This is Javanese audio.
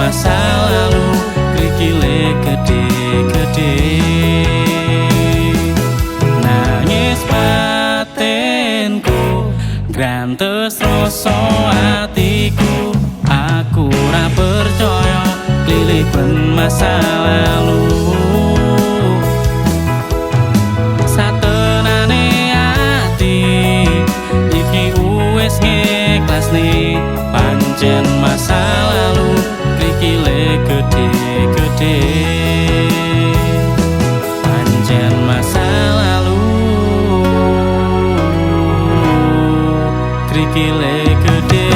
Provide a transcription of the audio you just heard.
masa lalu krikile gede-gede. Nangis batinku grantes rasa atiku, aku ora percaya lilipan masa lalu. Satenane ati iki wis ngikhlasne, pancen masa lalu krikile gede-gede. Pancen masa lalu krikile gede.